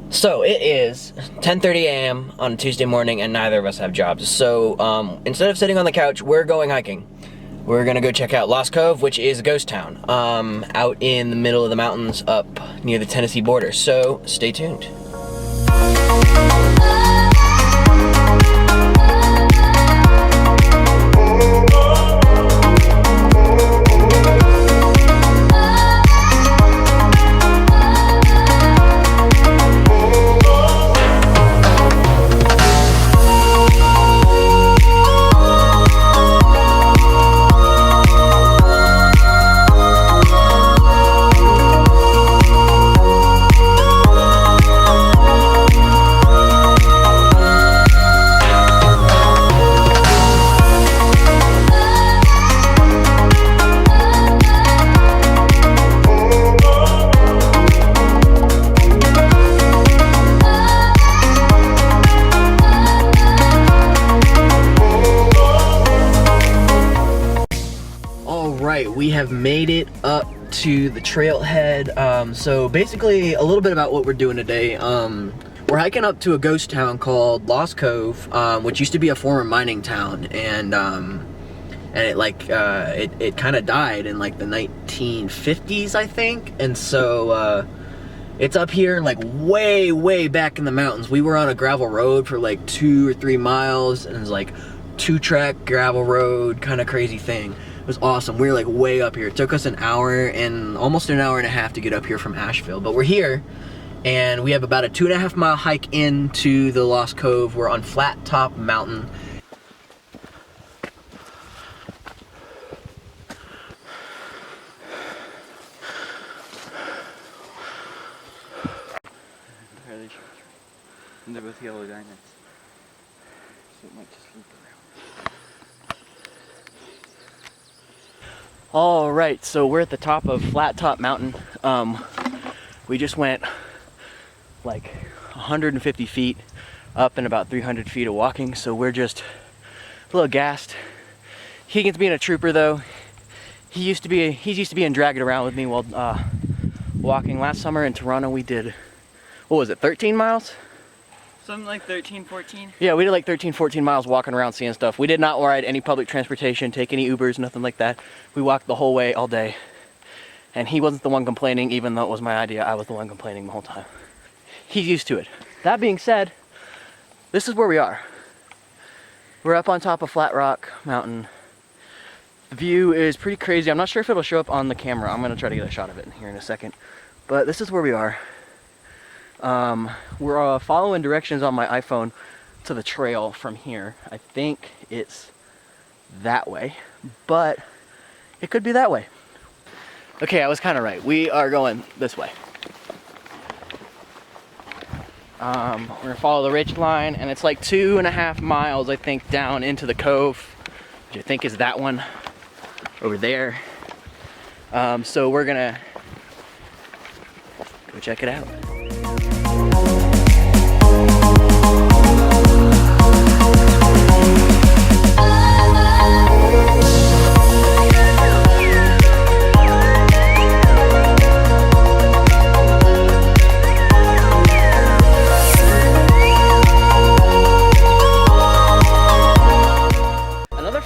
So it is 10:30 a.m. on a Tuesday morning and neither of us have jobs. So instead of sitting on the couch, we're going hiking. We're gonna go check out Lost Cove, which is a ghost town, out in the middle of the mountains up near the Tennessee border. So stay tuned. We have made it up to the trailhead. So basically a little bit about what we're doing today. We're hiking up to a ghost town called Lost Cove, which used to be a former mining town, and it kind of died in like the 1950s, I think. And so it's up here like way back in the mountains. We were on a gravel road for like 2 or 3 miles, and it was like 2-track gravel road, kind of crazy thing. It was awesome. We were like way up here. It took us an hour and almost an hour and a half to get up here from Asheville, but we're here and we have about a 2.5 mile hike into the Lost Cove. We're on Flat Top Mountain. And they're both yellow diamonds, so it might just loop around. All right, so we're at the top of Flat Top Mountain. We just went like 150 feet up and about 300 feet of walking, so we're just a little gassed. Keegan's being a trooper though. He's used to be and dragging around with me while walking. Last summer in Toronto we did, what was it, 13 miles? Something like 13, 14. Yeah, we did like 13, 14 miles walking around seeing stuff. We did not ride any public transportation, take any Ubers, nothing like that. We walked the whole way all day. And he wasn't the one complaining, even though it was my idea. I was the one complaining the whole time. He's used to it. That being said, this is where we are. We're up on top of Flat Rock Mountain. The view is pretty crazy. I'm not sure if it'll show up on the camera. I'm gonna try to get a shot of it here in a second. But this is where we are. We're following directions on my iPhone to the trail from here. I think it's that way, but it could be that way. Okay, I was kind of right. We are going this way. We're gonna follow the ridge line, and it's like 2.5 miles, I think, down into the cove, which I think is that one over there. So we're gonna go check it out.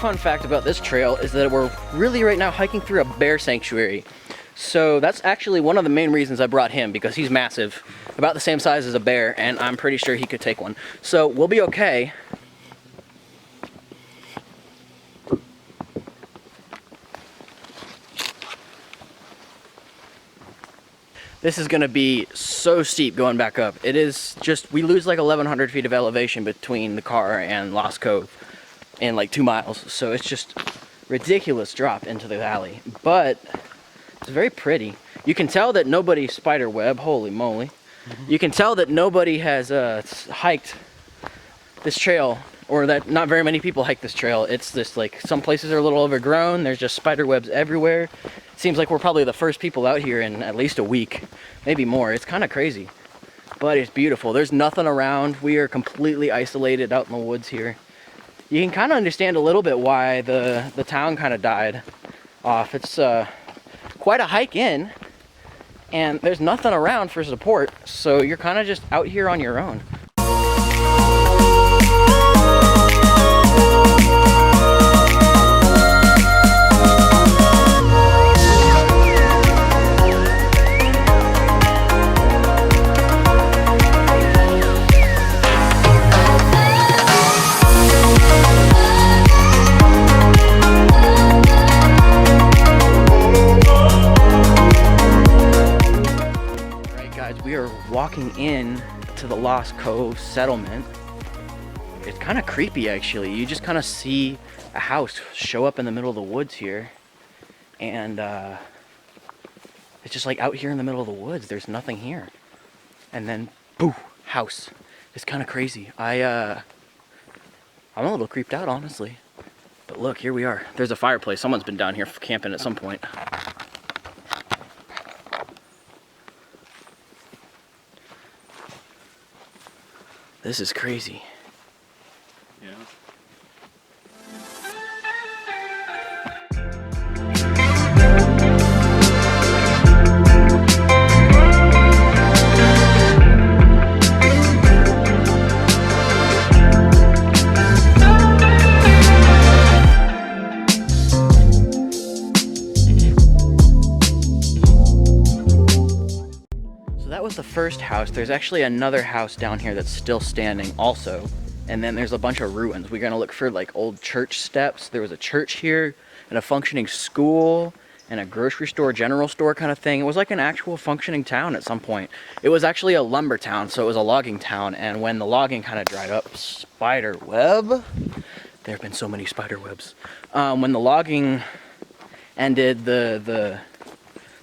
Fun fact about this trail is that we're really right now hiking through a bear sanctuary. So that's actually one of the main reasons I brought him, because he's massive, about the same size as a bear, and I'm pretty sure he could take one. So we'll be okay. This is gonna be so steep going back up. It is just, we lose like 1,100 feet of elevation between the car and Lost Cove in like 2 miles. So it's just ridiculous drop into the valley, but it's very pretty. You can tell that nobody spider web, holy moly. You can tell that nobody has hiked this trail, or that not very many people hike this trail. It's this, like, some places are a little overgrown. There's just spider webs everywhere. It seems like we're probably the first people out here in at least a week, maybe more. It's kind of crazy, but it's beautiful. There's nothing around. We are completely isolated out in the woods here. You can kind of understand a little bit why the town kind of died off. It's quite a hike in. and there's nothing around for support, so you're kind of just out here on your own. We are walking in to the Lost Cove settlement. It's kind of creepy, actually. You just kind of see a house show up in the middle of the woods here, and it's just like out here in the middle of the woods. There's nothing here, and then boo, house. It's kind of crazy. I'm a little creeped out, honestly. But look, here we are. There's a fireplace. Someone's been down here camping at some point. This is crazy. Yeah. That was the first house. There's actually another house down here that's still standing also, and then there's a bunch of ruins. We're gonna look for like old church steps. There was a church here and a functioning school and a grocery store, general store kind of thing. It was like an actual functioning town at some point. It was actually a lumber town, so it was a logging town, and when the logging kind of dried up, spider web, there have been so many spider webs. When the logging ended, the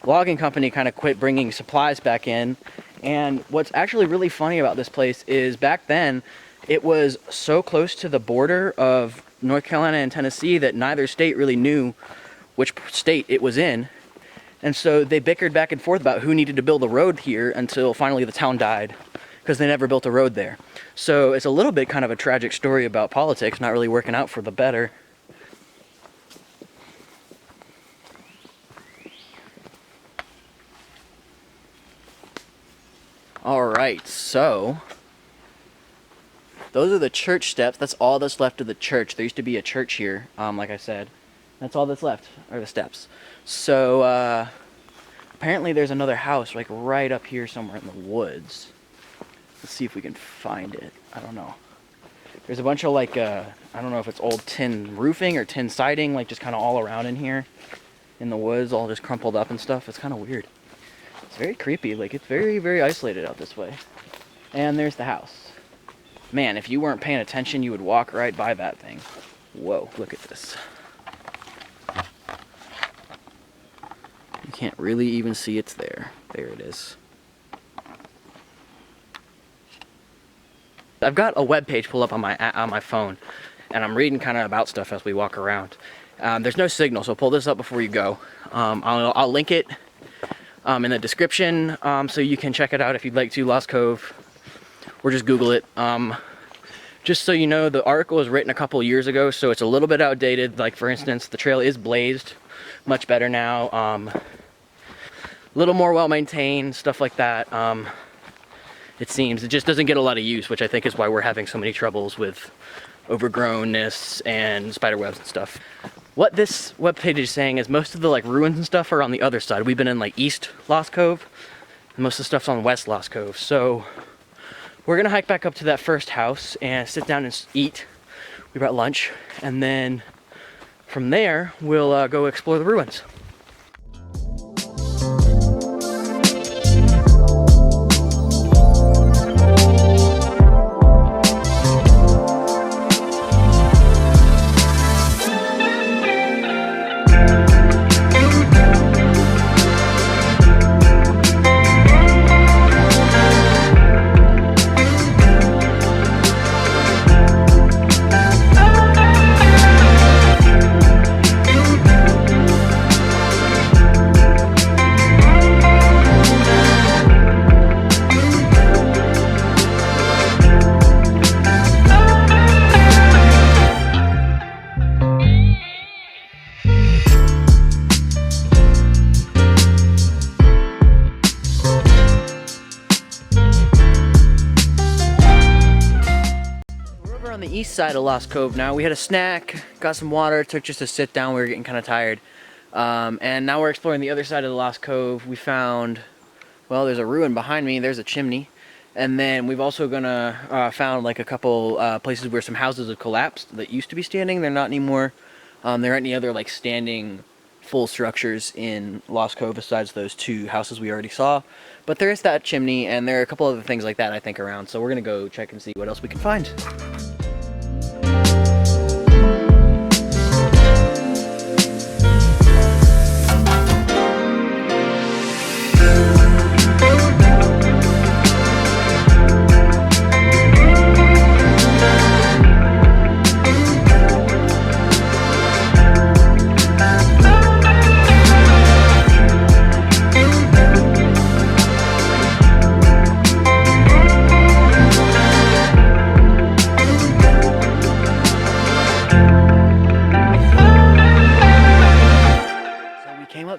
logging company kind of quit bringing supplies back in. And what's actually really funny about this place is back then it was so close to the border of North Carolina and Tennessee that neither state really knew which state it was in, and so they bickered back and forth about who needed to build a road here until finally the town died because they never built a road there. So it's a little bit kind of a tragic story about politics not really working out for the better. Alright, so those are the church steps. That's all that's left of the church. There used to be a church here, like I said. That's all that's left, are the steps. So apparently there's another house like right up here somewhere in the woods. Let's see if we can find it. I don't know. There's a bunch of like, I don't know if it's old tin roofing or tin siding, like just kind of all around in here in the woods, all just crumpled up and stuff. It's kind of weird. It's very creepy, like it's very, very isolated out this way. And there's the house. Man, if you weren't paying attention, you would walk right by that thing. Whoa, look at this. You can't really even see it's there. There it is. I've got a web page pulled up on my phone, and I'm reading kind of about stuff as we walk around. There's no signal, so pull this up before you go. I'll link it in the description, so you can check it out if you'd like to, Lost Cove, or just Google it. Just so you know, the article was written a couple years ago, so it's a little bit outdated. Like, for instance, the trail is blazed, much better now, a little more well-maintained, stuff like that. It seems it just doesn't get a lot of use, which I think is why we're having so many troubles with overgrownness and spider webs and stuff. What this webpage is saying is most of the like ruins and stuff are on the other side. We've been in like East Lost Cove, and most of the stuff's on West Lost Cove. So we're gonna hike back up to that first house and sit down and eat. We brought lunch, and then from there we'll go explore the ruins. on the east side of Lost Cove now. We had a snack, got some water, took just a sit down. We were getting kind of tired. And now we're exploring the other side of the Lost Cove. We found, well, there's a ruin behind me. There's a chimney. And then we've also found like a couple places where some houses have collapsed that used to be standing. They're not anymore. There aren't any other like standing full structures in Lost Cove besides those two houses we already saw. But there is that chimney, and there are a couple other things like that I think around. So we're gonna go check and see what else we can find.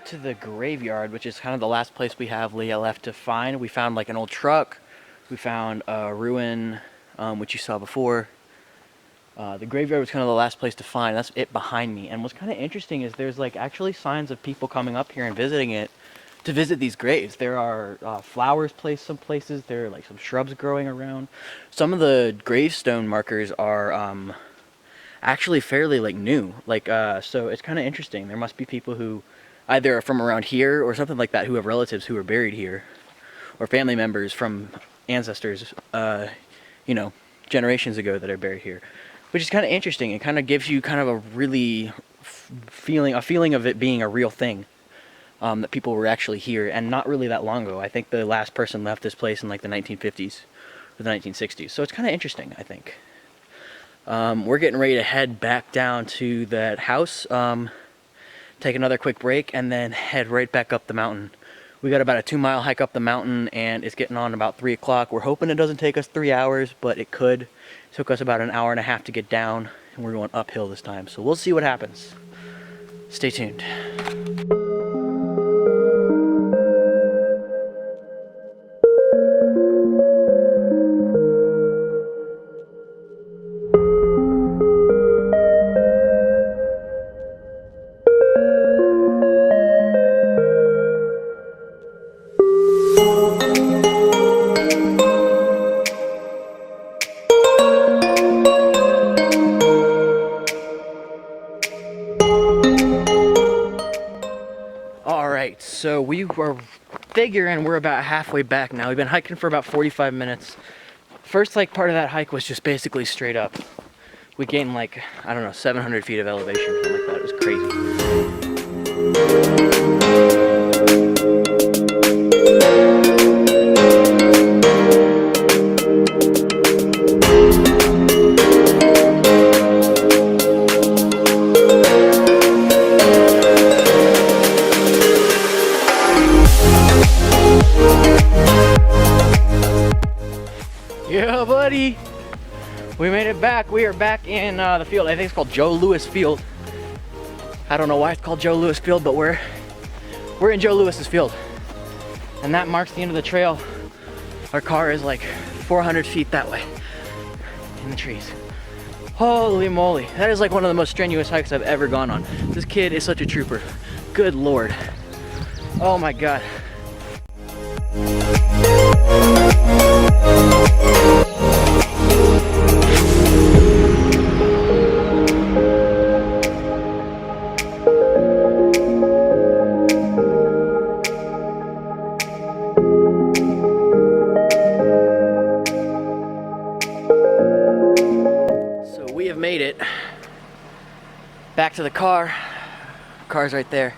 To the graveyard, which is kind of the last place we have left to find. We found like an old truck. We found a ruin, which you saw before. The graveyard was kind of the last place to find. That's it behind me. And what's kind of interesting is there's like actually signs of people coming up here and visiting it to visit these graves. There are flowers placed some places. There are like some shrubs growing around. Some of the gravestone markers are actually fairly like new. Like so it's kind of interesting. There must be people who either from around here or something like that who have relatives who are buried here, or family members from ancestors, you know, generations ago that are buried here, which is kind of interesting. It kind of gives you kind of a really feeling of it being a real thing, that people were actually here and not really that long ago. I think the last person left this place in like the 1950s or the 1960s. So it's kind of interesting, I think. We're getting ready to head back down to that house. Take another quick break, and then head right back up the mountain. We got about a 2-mile hike up the mountain, and it's getting on about 3 o'clock. We're hoping it doesn't take us 3 hours, but it could. It took us about an hour and a half to get down, and we're going uphill this time. So we'll see what happens. Stay tuned. So we were figuring we're about halfway back now. We've been hiking for about 45 minutes. First like part of that hike was just basically straight up. We gained like, I don't know, 700 feet of elevation, something like that. It was crazy. Yeah, buddy. We made it back. We are back in the field. I think it's called Joe Louis Field. I don't know why it's called Joe Louis Field, but we're in Joe Louis's field. And that marks the end of the trail. Our car is like 400 feet that way in the trees. Holy moly. That is like one of the most strenuous hikes I've ever gone on. This kid is such a trooper. Good Lord. Oh my God. Made it back to the car. Car's right there.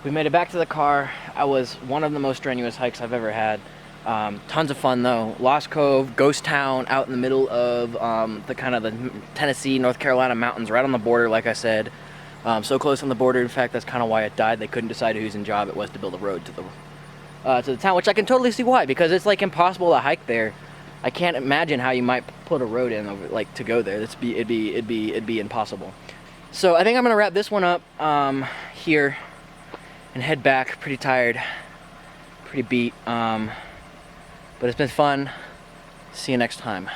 We made it back to the car. I was one of the most strenuous hikes I've ever had. Tons of fun though. Lost Cove, ghost town out in the middle of the kind of the Tennessee, North Carolina mountains, right on the border, like I said. So close on the border. In fact, that's kind of why it died. They couldn't decide whose job it was to build a road to the town, which I can totally see why, because it's like impossible to hike there. I can't imagine how you might put a road in over, like, to go there. It'd be impossible. So I think I'm gonna wrap this one up here and head back. Pretty tired, pretty beat, but it's been fun. See you next time.